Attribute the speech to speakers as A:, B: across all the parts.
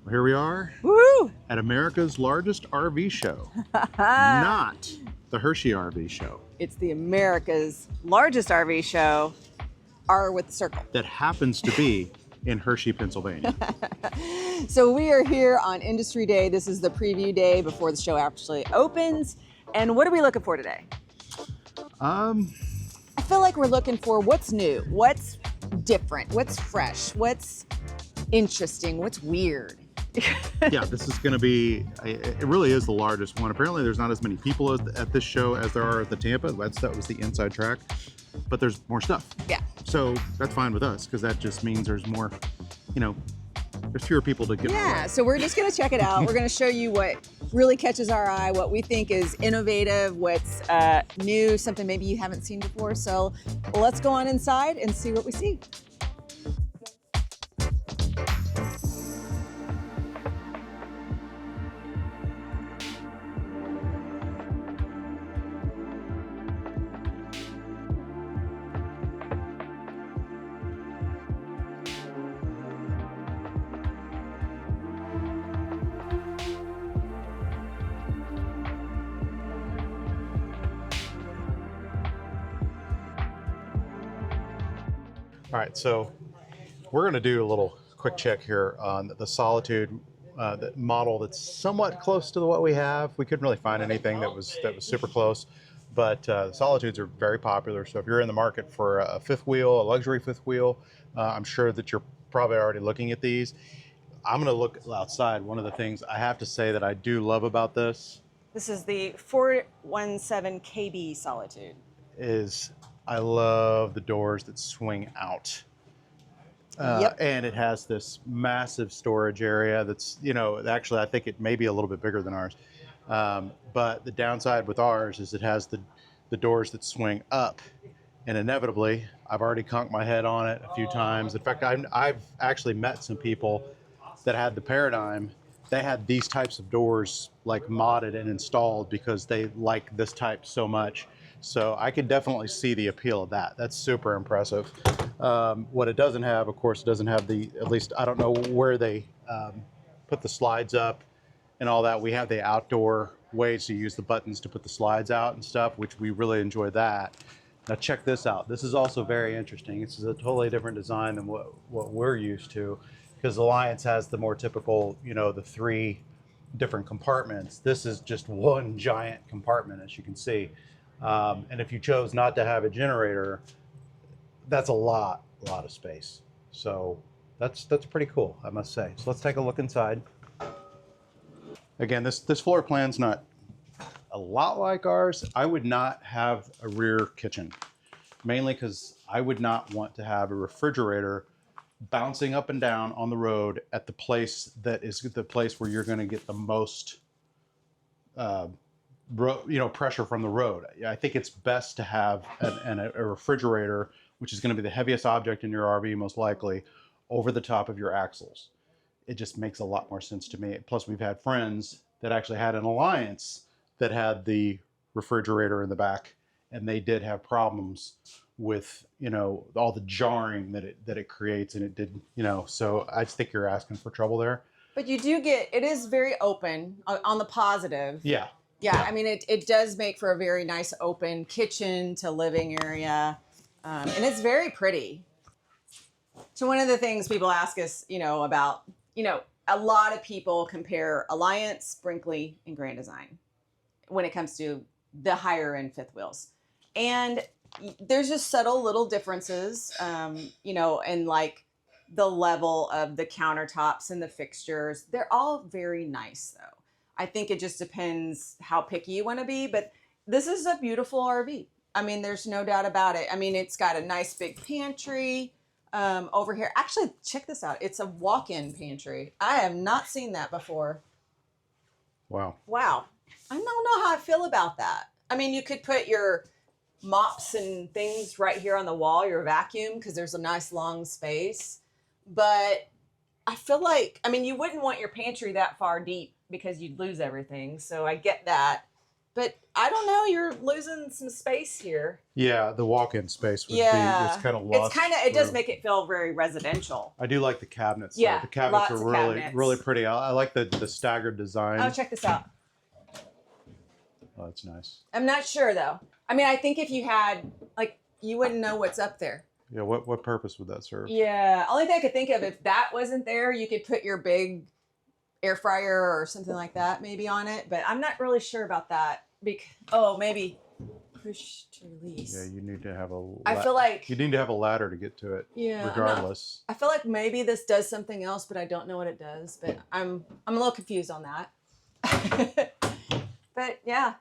A: Well, here we are
B: Woo!
A: at America's largest RV show, not the Hershey RV Show.
B: It's the America's largest RV show, R with the circle.
A: That happens to be in Hershey, Pennsylvania.
B: So we are here on Industry Day. This is the preview day before the show actually opens. And what are we looking for today? I feel like we're looking for what's new, what's different, what's fresh, what's interesting, what's weird.
A: Yeah, this is going to be, it really is the largest one. Apparently there's not as many people at this show as there are at the Tampa. That was the inside track, but there's more stuff.
B: Yeah.
A: So that's fine with us because that just means there's more, there's fewer people to get.
B: Yeah, so we're just going to check it out. We're going to show you what really catches our eye, what we think is innovative, what's new, something maybe you haven't seen before. So let's go on inside and see what we see.
A: All right, so we're going to do a little quick check here on the Solitude the model that's somewhat close to what we have. We couldn't really find anything that was super close, but Solitudes are very popular. So if you're in the market for a fifth wheel, a luxury fifth wheel, I'm sure that you're probably already looking at these. I'm going to look outside. One of the things I have to say that I do love about this
B: is the 417 KB Solitude.
A: I love the doors that swing out.
B: Yep.
A: And it has this massive storage area that's, actually I think it may be a little bit bigger than ours. But the downside with ours is it has the doors that swing up. And inevitably, I've already conked my head on it a few times. In fact, I've actually met some people that had the Paradigm. They had these types of doors like modded and installed because they like this type so much. So I could definitely see the appeal of that. That's super impressive. What it doesn't have, of course, it doesn't have at least I don't know where they put the slides up and all that. We have the outdoor ways to use the buttons to put the slides out and stuff, which we really enjoy that. Now check this out. This is also very interesting. This is a totally different design than what we're used to, because Alliance has the more typical, the three different compartments. This is just one giant compartment, as you can see. And if you chose not to have a generator, that's a lot of space. So that's pretty cool, I must say. So let's take a look inside. Again, this floor plan's not a lot like ours. I would not have a rear kitchen, mainly because I would not want to have a refrigerator bouncing up and down on the road at the place that is the place where you're going to get the most pressure from the road. I think it's best to have a refrigerator, which is going to be the heaviest object in your RV most likely, over the top of your axles. It just makes a lot more sense to me. Plus, we've had friends that actually had an Alliance that had the refrigerator in the back, and they did have problems with all the jarring that it creates, and it did so I just think you're asking for trouble there. But you do get, it is very open on the positive. Yeah. I mean, it does make for a very nice open kitchen to living area, and it's very pretty. So one of the things people ask us, about, a lot of people compare Alliance, Brinkley, and Grand Design when it comes to the higher end fifth wheels. And there's just subtle little differences, and like the level of the countertops and the fixtures. They're all very nice though. I think it just depends how picky you want to be, but this is a beautiful RV. I mean, there's no doubt about it. I mean, it's got a nice big pantry over here. Actually, check this out. It's a walk-in pantry. I have not seen that before. Wow. I don't know how I feel about that. I mean, you could put your mops and things right here on the wall, your vacuum, because there's a nice long space. But I feel like, I mean, you wouldn't want your pantry that far deep because you'd lose everything. So I get that.
B: But I don't know, you're losing some space here.
A: Yeah, the walk-in space would be it's kind of lost.
B: It does make it feel very residential.
A: I do like the cabinets.
B: Yeah,
A: the cabinets
B: lots
A: are
B: of
A: really really pretty. I like the staggered design.
B: Oh, check this out.
A: Oh, that's nice.
B: I'm not sure though. I mean, I think if you had, like, you wouldn't know what's up there.
A: Yeah, what purpose would that serve?
B: Yeah, only thing I could think of, if that wasn't there, you could put your big air fryer or something like that maybe on it, but I'm not really sure about that. Oh, maybe push to release.
A: Yeah, you need to have a.
B: I feel like
A: you need to have a ladder to get to it.
B: Yeah,
A: regardless.
B: I feel like maybe this does something else, but I don't know what it does. But I'm a little confused on that. But yeah,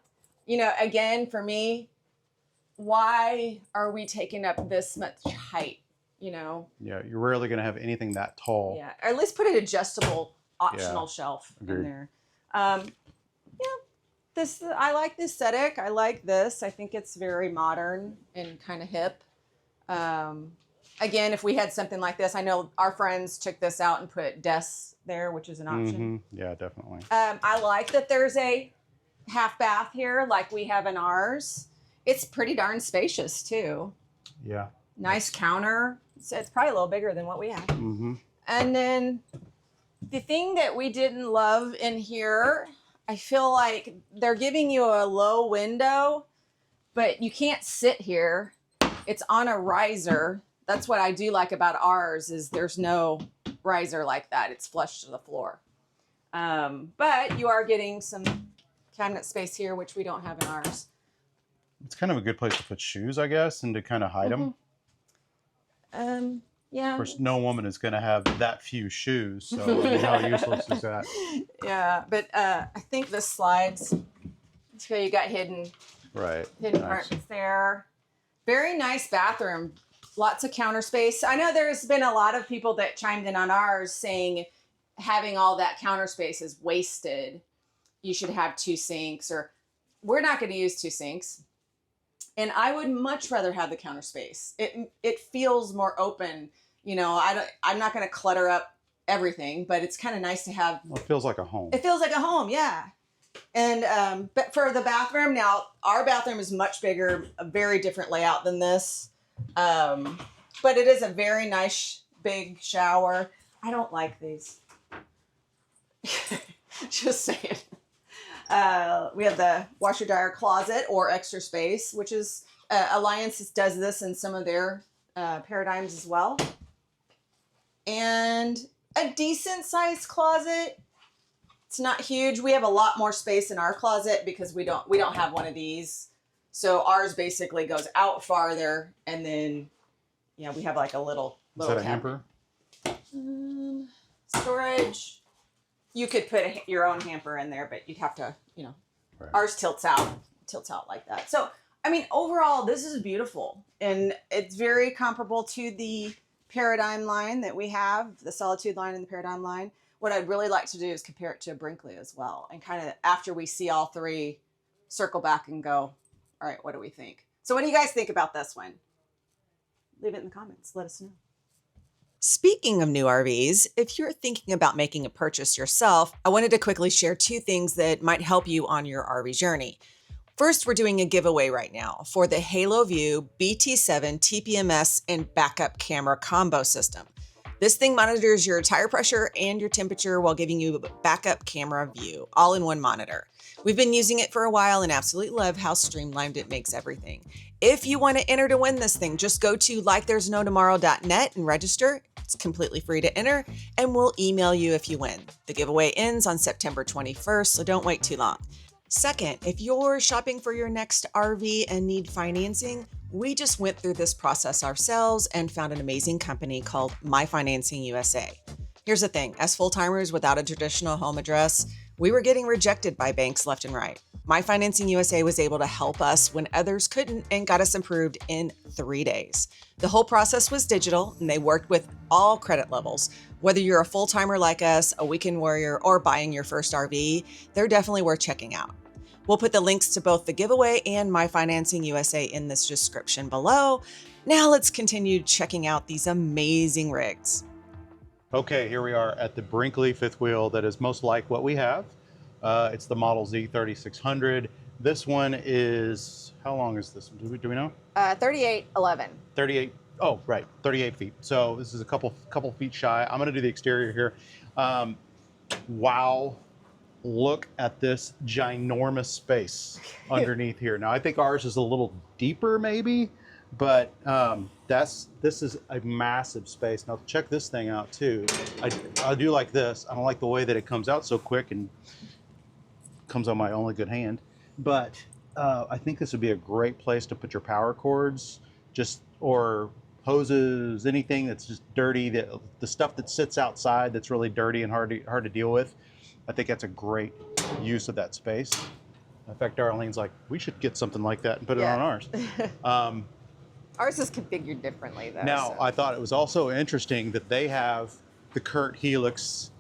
B: you know, again, for me, why are we taking up this much height? You know.
A: Yeah, you're rarely going to have anything that tall.
B: Yeah, or at least put an adjustable optional shelf
A: Agreed.
B: in there. Yeah, I like the aesthetic. I like this. I think it's very modern and kind of hip. Again, if we had something like this, I know our friends checked this out and put desks there, which is an option.
A: Yeah, definitely.
B: I like that there's a half bath here like we have in ours. It's pretty darn spacious too.
A: Yeah.
B: Nice counter. It's probably a little bigger than what we have. And then the thing that we didn't love in here, I feel like they're giving you a low window, but you can't sit here. It's on a riser. That's what I do like about ours, is there's no riser like that. It's flush to the floor. But you are getting some cabinet space here, which we don't have in ours.
A: It's kind of a good place to put shoes, I guess, and to kind of hide them.
B: Yeah.
A: Of course, no woman is going to have that few shoes, so I mean, how useless is that?
B: Yeah, but I think this slides. So you got hidden apartments there. Very nice bathroom. Lots of counter space. I know there's been a lot of people that chimed in on ours saying having all that counter space is wasted. You should have 2 sinks, or we're not going to use 2 sinks. And I would much rather have the counter space. It feels more open. You know, I'm not going to clutter up everything, but it's kind of nice to have.
A: Well, it feels like a home.
B: It feels like a home, yeah. And but for the bathroom, now our bathroom is much bigger, a very different layout than this. But it is a very nice big shower. I don't like these. Just saying. We have the washer dryer closet or extra space, which is Alliance does this in some of their paradigms as well. And a decent sized closet. It's not huge. We have a lot more space in our closet because we don't have one of these. So ours basically goes out farther, and then we have like a little
A: Is that a hamper?
B: Storage. You could put your own hamper in there, but you'd have to,
A: Right.
B: Ours tilts out like that. So, I mean, overall, this is beautiful, and it's very comparable to the Paradigm line that we have, the Solitude line and the Paradigm line. What I'd really like to do is compare it to a Brinkley as well, and kind of after we see all 3, circle back and go, all right, what do we think? So what do you guys think about this one? Leave it in the comments. Let us know. Speaking of new RVs, if you're thinking about making a purchase yourself, I wanted to quickly share 2 things that might help you on your RV journey. First, we're doing a giveaway right now for the Halowview BT7 TPMS and backup camera combo system. This thing monitors your tire pressure and your temperature while giving you a backup camera view, all in one monitor. We've been using it for a while and absolutely love how streamlined it makes everything. If you want to enter to win this thing, just go to likethere'snotomorrow.net and register. It's completely free to enter, and we'll email you if you win. The giveaway ends on September 21st, so don't wait too long. Second, if you're shopping for your next RV and need financing, we just went through this process ourselves and found an amazing company called My Financing USA. Here's the thing, as full-timers without a traditional home address, we were getting rejected by banks left and right. My Financing USA was able to help us when others couldn't and got us approved in 3 days. The whole process was digital, and they worked with all credit levels. Whether you're a full-timer like us, a weekend warrior, or buying your first RV, they're definitely worth checking out. We'll put the links to both the giveaway and My Financing USA in this description below. Now let's continue checking out these amazing rigs.
A: Okay, here we are at the Brinkley fifth wheel that is most like what we have. It's the Model Z 3600. This one is, how long is this? Do we know?
B: 3811.
A: 38. Oh, right, 38 feet. So this is a couple feet shy. I'm gonna do the exterior here. Wow, look at this ginormous space underneath here. Now I think ours is a little deeper maybe, but this is a massive space. Now check this thing out too. I do like this. I don't like the way that it comes out so quick and comes on my only good hand, but I think this would be a great place to put your power cords, or hoses, anything that's just dirty, the stuff that sits outside that's really dirty and hard to deal with. I think that's a great use of that space. In fact, Darlene's like, we should get something like that and put it on ours.
B: Ours is configured differently though.
A: Now,
B: so.
A: I thought it was also interesting that they have the Kurt Helix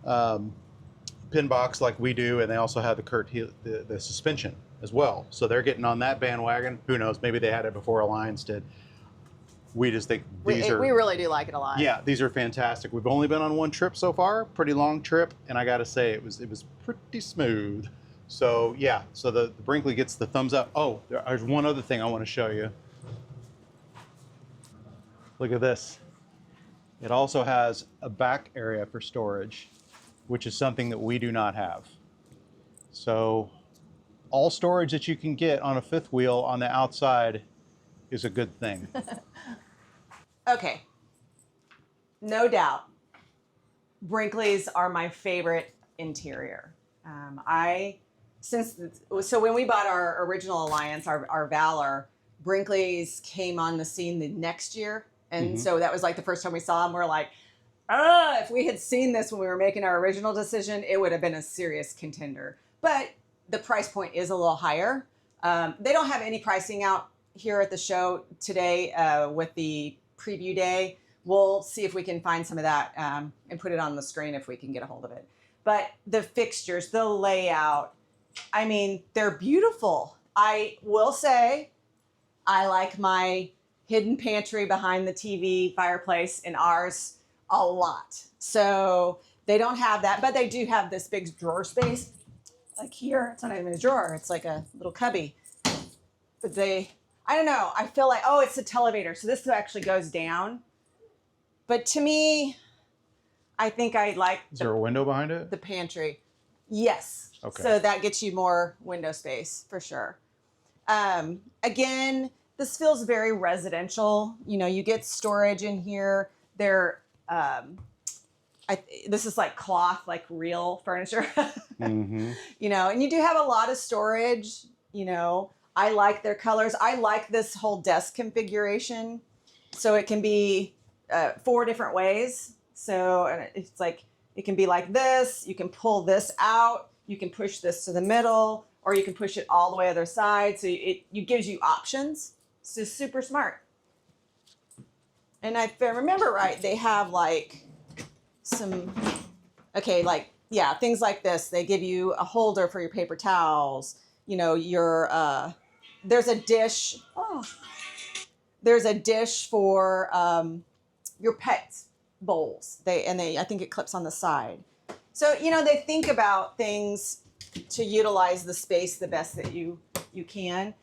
A: pin box like we do, and they also have the suspension as well. So they're getting on that bandwagon. Who knows? Maybe they had it before Alliance did. We just think we
B: really do like it a lot.
A: Yeah, these are fantastic. We've only been on one trip so far, pretty long trip, and I got to say it was pretty smooth. So yeah, so the Brinkley gets the thumbs up. Oh, there's one other thing I want to show you. Look at this. It also has a back area for storage, which is something that we do not have. So all storage that you can get on a fifth wheel on the outside is a good thing.
B: Okay, no doubt, Brinkley's are my favorite interior. So when we bought our original Alliance, our Valor, Brinkley's came on the scene the next year. And so that was like the first time we saw them. We're like, if we had seen this when we were making our original decision, it would have been a serious contender. But the price point is a little higher. They don't have any pricing out here at the show today with the preview day. We'll see if we can find some of that and put it on the screen if we can get a hold of it. But the fixtures, the layout, I mean, they're beautiful. I will say I like my hidden pantry behind the TV fireplace in ours a lot. So they don't have that, but they do have this big drawer space. Like here, it's not even a drawer. It's like a little cubby. But I don't know. I feel like, oh, it's a televator. So this actually goes down. But to me, I think I like
A: Is there a window behind it?
B: The pantry. Yes.
A: Okay.
B: So that gets you more window space for sure. Again, this feels very residential. You know, you get storage in here. This is like cloth, like real furniture. You know, and you do have a lot of storage. You know, I like their colors. I like this whole desk configuration. So it can be 4 different ways. So it's like, it can be like this. You can pull this out. You can push this to the middle, or you can push it all the way to the other side. So it gives you options. It's just super smart. And if I remember right, they have like things like this. They give you a holder for your paper towels. You know, there's a dish. Oh, there's a dish for your pet's bowls. I think it clips on the side. So, you know, they think about things to utilize the space the best that you can.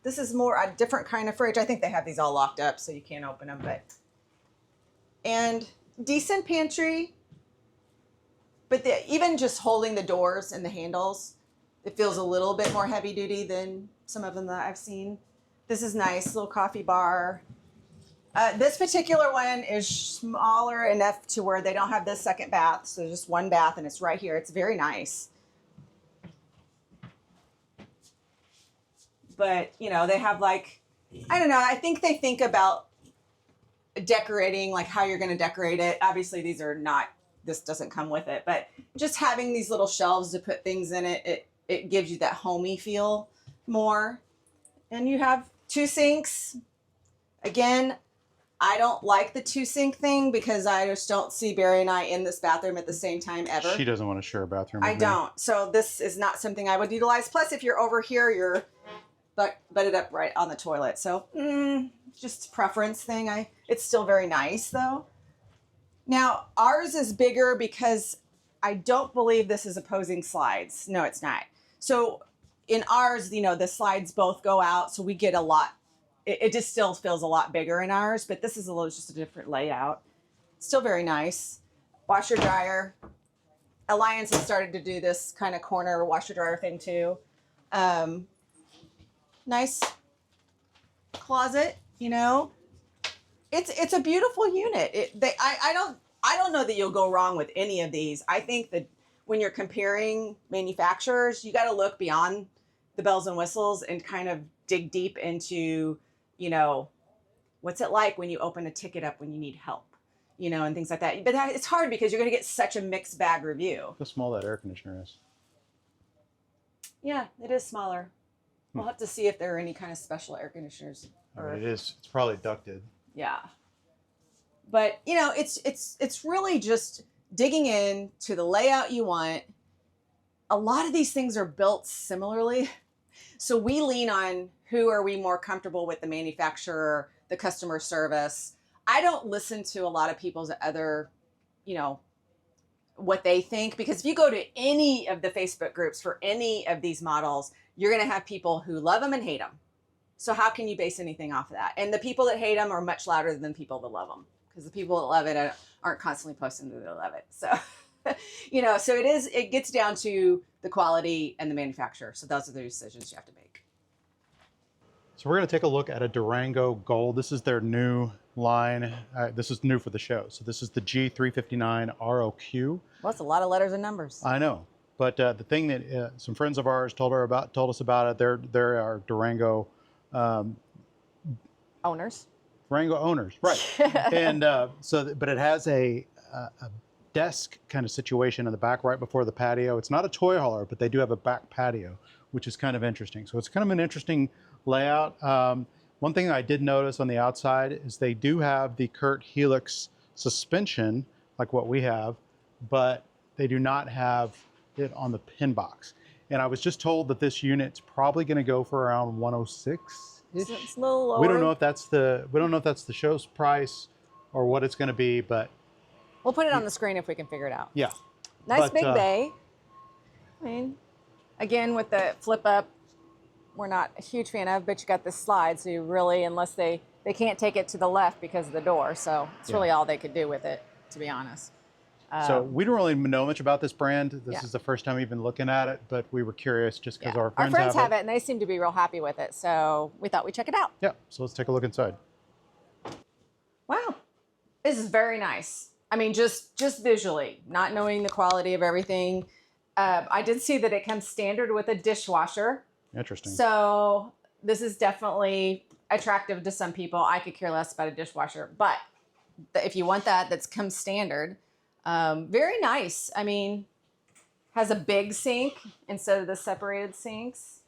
B: This is more a different kind of fridge. I think they have these all locked up so you can't open them, and decent pantry. But even just holding the doors and the handles, it feels a little bit more heavy duty than some of them that I've seen. This is nice, little coffee bar. This particular one is smaller enough to where they don't have this second bath. So just one bath and it's right here. It's very nice. But, you know, they have like, I don't know. I think they think about decorating, like how you're going to decorate it. Obviously, this doesn't come with it. But just having these little shelves to put things in it gives you that homey feel more. And you have 2 sinks. Again, I don't like the 2 sink thing because I just don't see Barry and I in this bathroom at the same time ever.
A: She doesn't want to share a bathroom with
B: me. don't. So this is not something I would utilize. Plus, if you're over here, you're butted up right on the toilet. So just preference thing. It's still very nice though. Now ours is bigger because I don't believe this is opposing slides. No, it's not. So in ours, you know, the slides both go out, so we get a lot. It just still feels a lot bigger in ours, but this is a little just a different layout. Still very nice. Washer dryer. Alliance has started to do this kind of corner washer dryer thing too. Nice closet, you know. It's a beautiful unit. I don't know that you'll go wrong with any of these. I think that when you're comparing manufacturers, you got to look beyond the bells and whistles and kind of dig deep into, you know, what's it like when you open a ticket up when you need help, you know, and things like that. But it's hard because you're going to get such a mixed bag review.
A: Look how small that air conditioner is.
B: Yeah, it is smaller. We'll have to see if there are any kind of special air conditioners.
A: I mean, it's probably ducted.
B: Yeah. But, you know, it's really just digging in to the layout you want. A lot of these things are built similarly. So we lean on who are we more comfortable with, the manufacturer, the customer service. I don't listen to a lot of people's other, you know, what they think, because if you go to any of the Facebook groups for any of these models, you're going to have people who love them and hate them. So how can you base anything off of that? And the people that hate them are much louder than people that love them, because the people that love it aren't constantly posting that they love it. So, you know, so it gets down to the quality and the manufacturer. So those are the decisions you have to make.
A: So we're going to take a look at a Durango Gold. This is their new line. This is new for the show. So this is the G359 ROQ.
B: Well, that's a lot of letters and numbers.
A: I know. But the thing that some friends of ours told us about it, they're our Durango
B: Owners.
A: Durango owners, right? And but it has a desk kind of situation in the back right before the patio. It's not a toy hauler, but they do have a back patio, which is kind of interesting. So it's kind of an interesting layout. One thing I did notice on the outside is they do have the Kurt Helix suspension, like what we have, but they do not have it on the pin box. And I was just told that this unit's probably going to go for around 106.
B: It's a little lower.
A: We don't know if that's the show's price or what it's going to be, but
B: we'll put it on the screen if we can figure it out.
A: yeah.
B: Nice big bay. I mean, again, with the flip up, we're not a huge fan of, but you got this slide, so you really, unless they can't take it to the left because of the door, so it's really all they could do with it, to be honest.
A: So we don't really know much about this brand. This is the first time we've been looking at it, but we were curious just because our friends
B: have it, and they seem to be real happy with it. So we thought we'd check it out.
A: Yeah, so let's take a look inside.
B: Wow, this is very nice. I mean, just visually, not knowing the quality of everything. I did see that it comes standard with a dishwasher.
A: Interesting.
B: So this is definitely attractive to some people. I could care less about a dishwasher, but if you want that comes standard. Very nice. I mean, has a big sink instead of the separated sinks.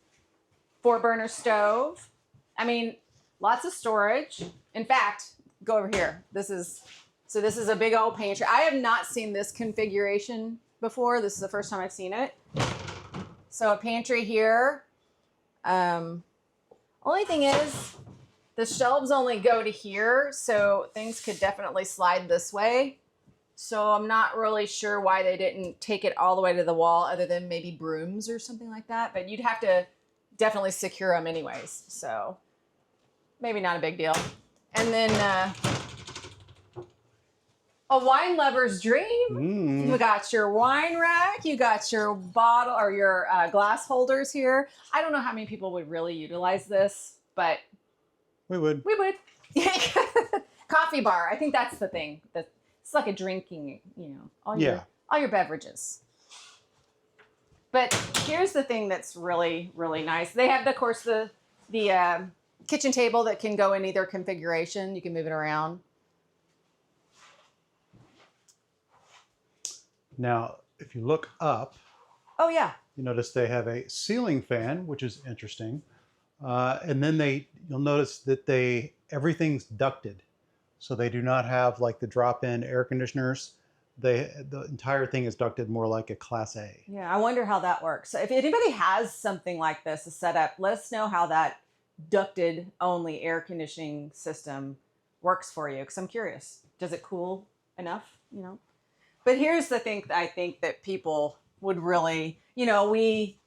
B: 4-burner stove. I mean, lots of storage. In fact, go over here. This is a big old pantry. I have not seen this configuration before. This is the first time I've seen it. So a pantry here. Only thing is, the shelves only go to here, so things could definitely slide this way. So I'm not really sure why they didn't take it all the way to the wall, other than maybe brooms or something like that. But you'd have to definitely secure them anyways. So maybe not a big deal. And then a wine lover's dream. You got your wine rack. You got your bottle or your glass holders here. I don't know how many people would really utilize this, but
A: we would.
B: We would. Coffee bar. I think that's the thing. It's like a drinking, you know, all your beverages. But here's the thing that's really, really nice. They have, of course, the kitchen table that can go in either configuration. You can move it around.
A: Now, if you look up, you notice they have a ceiling fan, which is interesting. And then you'll notice that everything's ducted. So they do not have like the drop-in air conditioners. The entire thing is ducted more like a Class A. Yeah,
B: I wonder how that works. So if anybody has something like this, a setup, let us know how that ducted only air conditioning system works for you, because I'm curious. Does it cool enough, you know? But here's the thing that I think that people would really, you know, we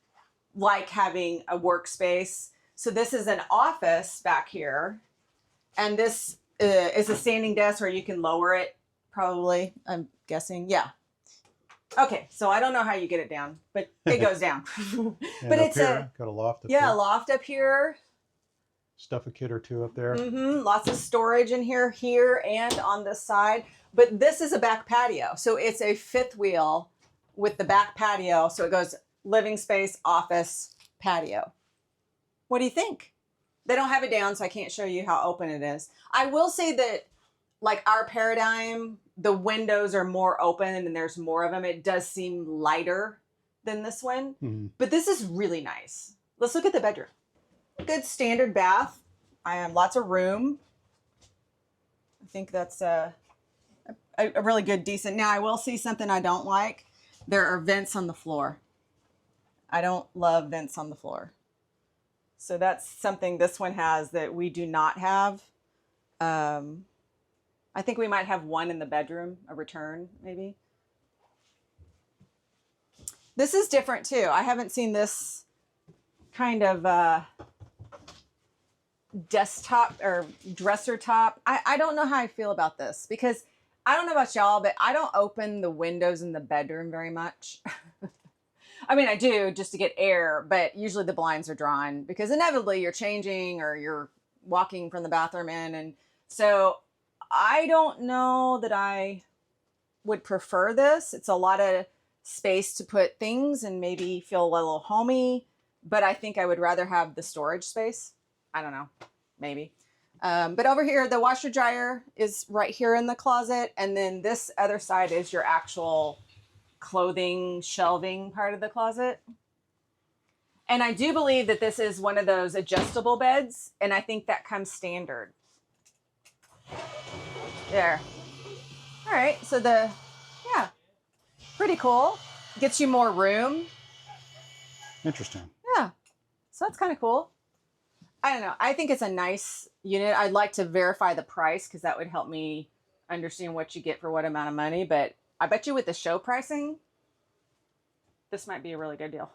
B: like having a workspace. So this is an office back here. And this is a standing desk where you can lower it, probably, I'm guessing. Yeah. Okay, so I don't know how you get it down, but it goes down. But it's
A: got a loft up
B: a
A: here.
B: loft up here.
A: Stuff a kid or two up there.
B: Lots of storage in here, and on this side. But this is a back patio. So it's a fifth wheel with the back patio. So it goes living space, office, patio. What do you think? They don't have it down, so I can't show you how open it is. I will say that, like our paradigm, the windows are more open and there's more of them. It does seem lighter than this one, but this is really nice. Let's look at the bedroom. Good standard bath. I have lots of room. I think that's a really good, decent. Now I will see something I don't like. There are vents on the floor. I don't love vents on the floor. So that's something this one has that we do not have. I think we might have one in the bedroom, a return maybe. This is different too. I haven't seen this kind of desktop or dresser top. I don't know how I feel about this because I don't know about y'all, but I don't open the windows in the bedroom very much. I mean, I do just to get air, but usually the blinds are drawn because inevitably you're changing or you're walking from the bathroom in. And so I don't know that I would prefer this. It's a lot of space to put things and maybe feel a little homey, but I think I would rather have the storage space. I don't know, maybe. But over here, the washer dryer is right here in the closet. And then this other side is your actual clothing shelving part of the closet. And I do believe that this is one of those adjustable beds. And I think that comes standard. There. All right. So yeah, pretty cool. Gets you more room.
A: Interesting.
B: Yeah. So that's kind of cool. I don't know. I think it's a nice unit. I'd like to verify the price because that would help me understand what you get for what amount of money. But I bet you with the show pricing, this might be a really good deal.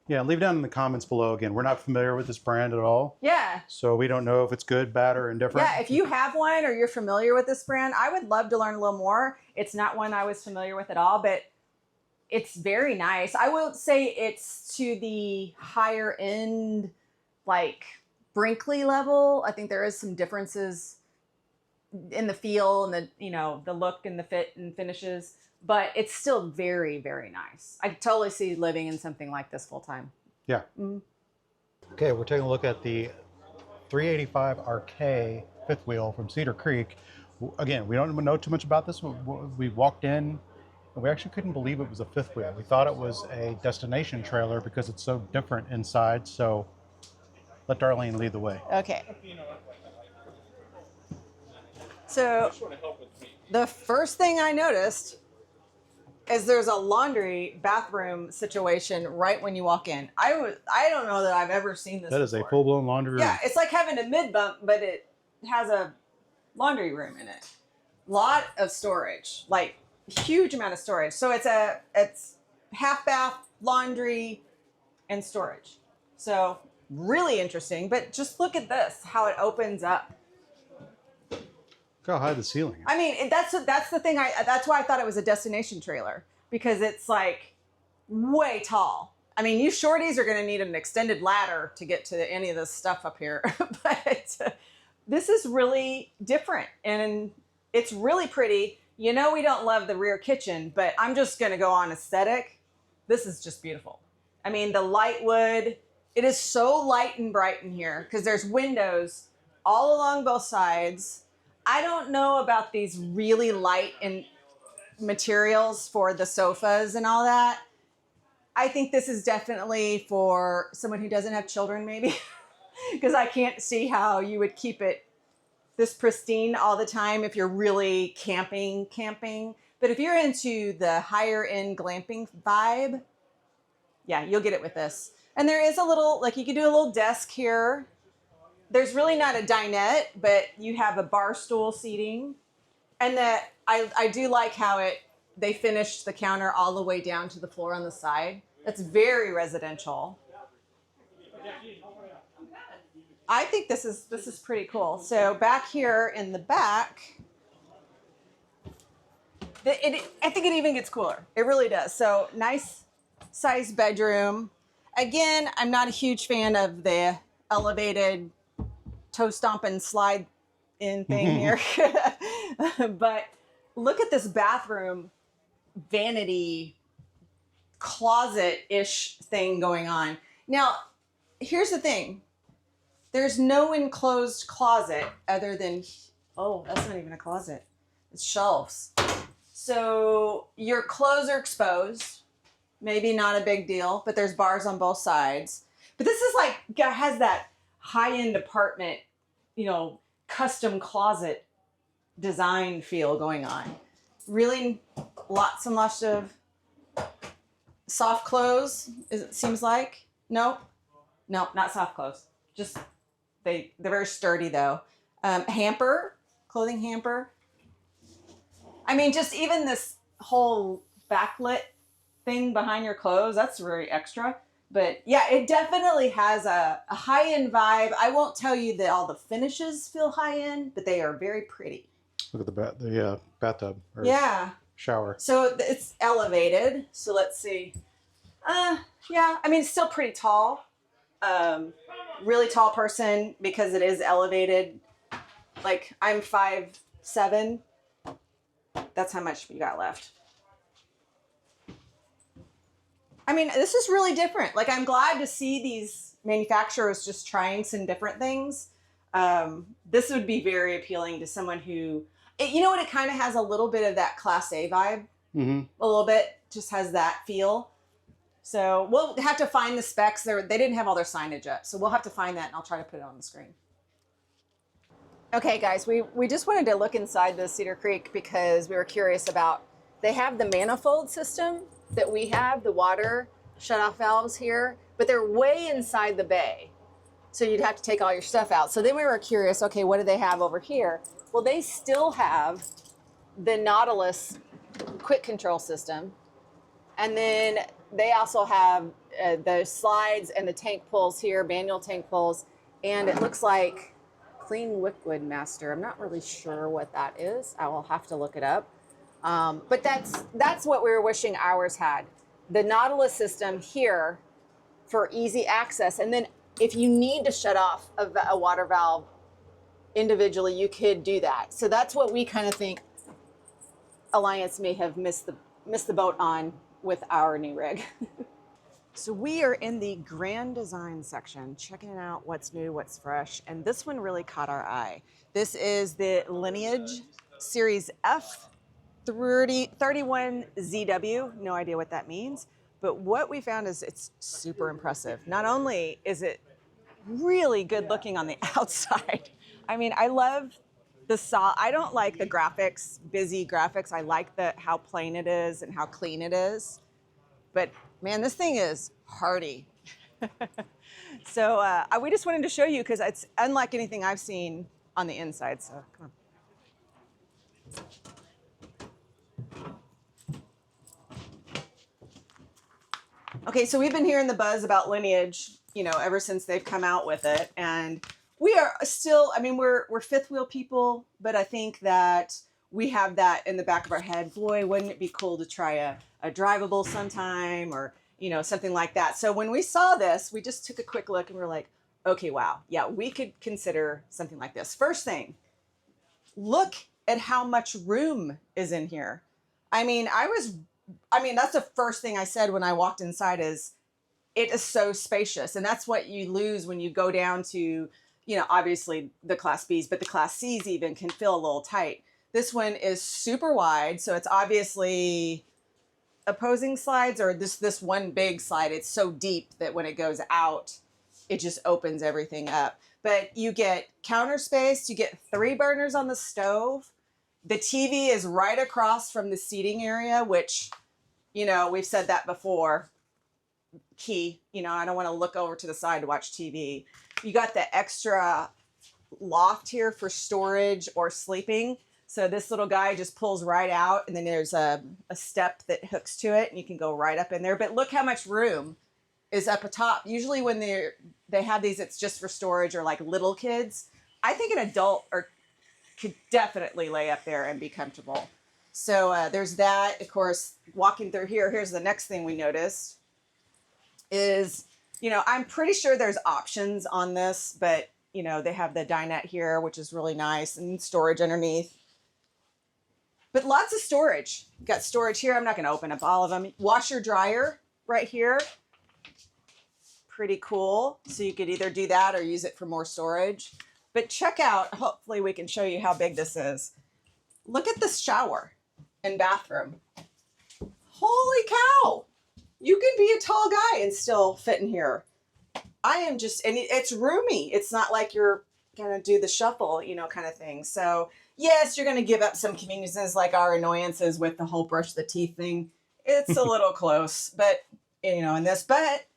A: Yeah, leave down in the comments below. Again, we're not familiar with this brand at all.
B: Yeah.
A: So we don't know if it's good, bad, or indifferent.
B: Yeah, if you have one or you're familiar with this brand, I would love to learn a little more. It's not one I was familiar with at all, but it's very nice. I will say it's to the higher end, like Brinkley level. I think there is some differences in the feel and the look and the fit and finishes, but it's still very, very nice. I totally see living in something like this full time.
A: Yeah. Okay, we're taking a look at the 385 RK fifth wheel from Cedar Creek. Again, we don't know too much about this. We walked in and we actually couldn't believe it was a fifth wheel. We thought it was a destination trailer because it's so different inside. So let Darlene lead the way.
B: Okay. So the first thing I noticed is there's a laundry bathroom situation right when you walk in. I don't know that I've ever seen this
A: That is
B: before.
A: a full-blown laundry room.
B: Yeah, it's like having a mid bunk, but it has a laundry room in it. Lot of storage, like huge amount of storage. So it's half bath, laundry, and storage. So really interesting. But just look at this, how it opens up.
A: Look how high the ceiling is.
B: I mean, that's the thing. That's why I thought it was a destination trailer, because it's like way tall. I mean, you shorties are going to need an extended ladder to get to any of this stuff up here. But this is really different and it's really pretty. You know, we don't love the rear kitchen, but I'm just going to go on aesthetic. This is just beautiful. I mean, the light wood, it is so light and bright in here because there's windows all along both sides. I don't know about these really light and materials for the sofas and all that. I think this is definitely for someone who doesn't have children, maybe, because I can't see how you would keep it this pristine all the time if you're really camping. But if you're into the higher end glamping vibe, yeah, you'll get it with this. And there is a little, like you can do a little desk here. There's really not a dinette, but you have a bar stool seating. And that I do like how it they finished the counter all the way down to the floor on the side. That's very residential. I think this is pretty cool. So back here in the back, I think it even gets cooler. It really does. So nice size bedroom. Again, I'm not a huge fan of the elevated toe stomp and slide in thing here. But look at this bathroom vanity closet-ish thing going on. Now, here's the thing. There's no enclosed closet other than, oh, that's not even a closet. It's shelves. So your clothes are exposed. Maybe not a big deal, but there's bars on both sides. But this is like, has that high-end apartment, you know, custom closet design feel going on. Really lots and lots of soft clothes, it seems like. No, not soft clothes. Just, they're very sturdy though. Hamper, clothing hamper. I mean, just even this whole backlit thing behind your clothes, that's very extra. But yeah, it definitely has a high-end vibe. I won't tell you that all the finishes feel high-end, but they are very pretty.
A: Look at the bathtub. Or
B: yeah.
A: Shower.
B: So it's elevated. So let's see. Yeah, I mean, it's still pretty tall. Really tall person because it is elevated. Like, I'm 5'7". That's how much you got left. I mean, this is really different. Like, I'm glad to see these manufacturers just trying some different things. This would be very appealing to someone who, you know what, it kind of has a little bit of that Class A vibe. Mm-hmm. A little bit, just has that feel. So we'll have to find the specs. They didn't have all their signage up, so we'll have to find that, and I'll try to put it on the screen. Okay, guys, we just wanted to look inside the Cedar Creek because we were curious about, they have the manifold system that we have, the water shutoff valves here, but they're way inside the bay. So you'd have to take all your stuff out. So then we were curious, okay, what do they have over here? Well, they still have the Nautilus quick control system. And then they also have the slides and the tank pulls here, manual tank pulls. And it looks like Clean Liquid Master. I'm not really sure what that is. I will have to look it up. But that's what we were wishing ours had. The Nautilus system here for easy access. And then if you need to shut off a water valve individually, you could do that. So that's what we kind of think Alliance may have missed the boat on with our new rig. So we are in the grand design section, checking out what's new, what's fresh. And this one really caught our eye. This is the Lineage Series F 31 ZW. No idea what that means. But what we found is it's super impressive. Not only is it really good looking on the outside. I mean, I love I don't like the graphics, busy graphics. I like how plain it is and how clean it is. But man, this thing is hardy. So we just wanted to show you because it's unlike anything I've seen on the inside. So come on. Okay, so we've been hearing the buzz about Lineage, you know, ever since they've come out with it. And we are still, I mean, we're fifth wheel people, but I think that we have that in the back of our head. Boy, wouldn't it be cool to try a drivable sometime, or, you know, something like that. So when we saw this, we just took a quick look and we're like, okay, wow. Yeah, we could consider something like this. First thing, look at how much room is in here. I mean, that's the first thing I said when I walked inside is it is so spacious. And that's what you lose when you go down to, you know, obviously the Class Bs, but the Class Cs even can feel a little tight. This one is super wide. So it's obviously opposing slides, or this one big slide. It's so deep that when it goes out, it just opens everything up. But you get counter space, you get 3 burners on the stove. The TV is right across from the seating area, which, you know, we've said that before. Key, you know, I don't want to look over to the side to watch TV. You got the extra loft here for storage or sleeping. So this little guy just pulls right out, and then there's a step that hooks to it, and you can go right up in there. But look how much room is up atop. Usually when they have these, it's just for storage or like little kids. I think an adult could definitely lay up there and be comfortable. So there's that. Of course, walking through here, here's the next thing we noticed is, I'm pretty sure there's options on this, but they have the dinette here, which is really nice, and storage underneath. But lots of storage. Got storage here. I'm not going to open up all of them. Washer dryer right here. Pretty cool. So you could either do that or use it for more storage. But check out, hopefully we can show you how big this is. Look at this shower and bathroom. Holy cow. You can be a tall guy and still fit in here. And it's roomy. It's not like you're going to do the shuffle, kind of thing. So yes, you're going to give up some conveniences like our annoyances with the whole brush the teeth thing. It's a little close, but but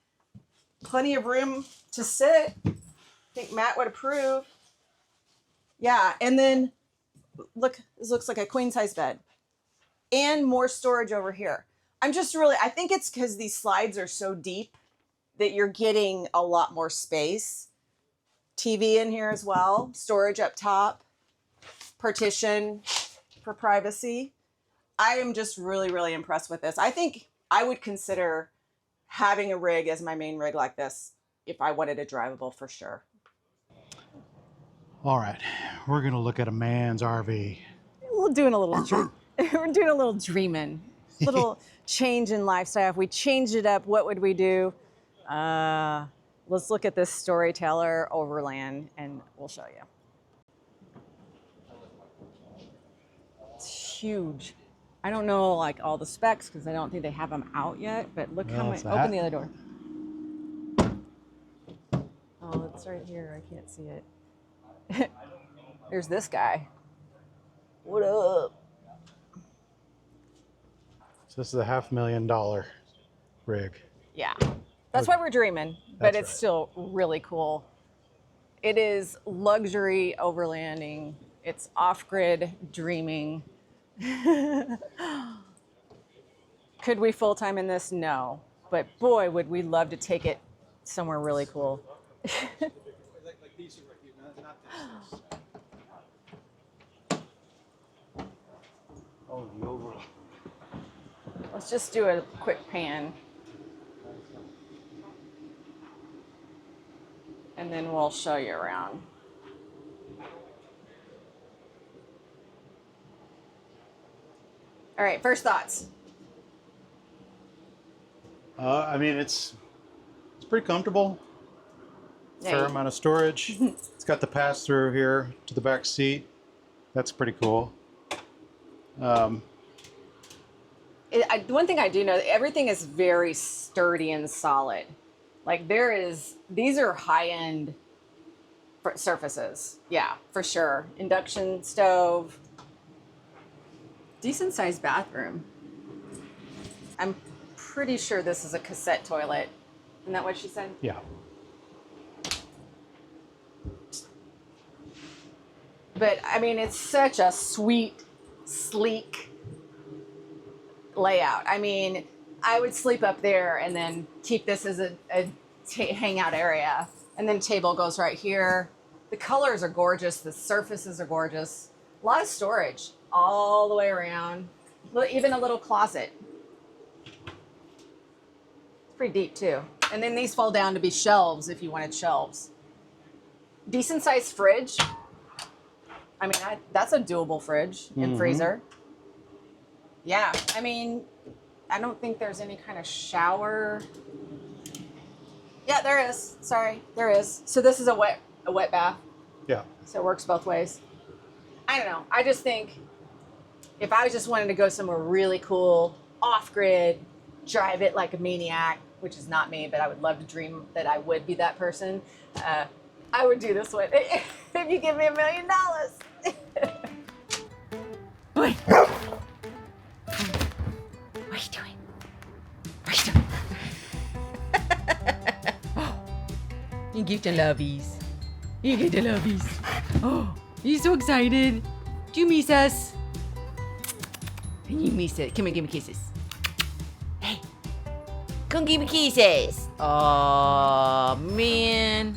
B: plenty of room to sit. I think Matt would approve. Yeah. And then look, this looks like a queen size bed and more storage over here. I think it's because these slides are so deep that you're getting a lot more space. TV in here as well, storage up top, partition for privacy. I am just really, really impressed with this. I think I would consider having a rig as my main rig like this if I wanted a drivable for sure.
A: All right, we're gonna look at a man's RV.
B: We're doing a little dreaming, little change in lifestyle. If we changed it up, what would we do? Let's look at this Storyteller Overland and we'll show you. It's huge. I don't know like all the specs because I don't think they have them out yet, but look how much, open the other door. Oh, it's right here. I can't see it. There's this guy. What up?
A: So this is a $500,000 rig.
B: Yeah, that's why we're dreaming, but it's still really cool. It is luxury overlanding. It's off-grid dreaming. Could we full-time in this? No, but boy, would we love to take it somewhere really cool. Let's just do a quick pan. And then we'll show you around. All right, first thoughts.
A: I mean, it's pretty comfortable. Fair amount of storage. It's got the pass-through here to the back seat. That's pretty cool.
B: One thing I do know, everything is very sturdy and solid. Like these are high-end surfaces. Yeah, for sure. Induction stove. Decent sized bathroom. I'm pretty sure this is a cassette toilet. Isn't that what she said?
A: Yeah.
B: But I mean, it's such a sweet, sleek layout. I mean, I would sleep up there and then keep this as a hangout area. And then table goes right here. The colors are gorgeous. The surfaces are gorgeous. A lot of storage all the way around. Even a little closet. It's pretty deep too. And then these fall down to be shelves if you wanted shelves. Decent sized fridge. I mean, that's a doable fridge and freezer. Yeah, I mean, I don't think there's any kind of shower. Yeah, there is. Sorry, there is. So this is a wet bath.
A: Yeah.
B: So it works both ways. I don't know. I just think if I was just wanting to go somewhere really cool, off-grid, drive it like a maniac, which is not me, but I would love to dream that I would be that person, I would do this one. If you give me $1 million. Wait. What are you doing? What are you doing? You get the lovies. You get the lovies. Oh, you're so excited.
C: Do you miss us? You miss it. Come here, give me kisses. Hey, come give me kisses. Oh man.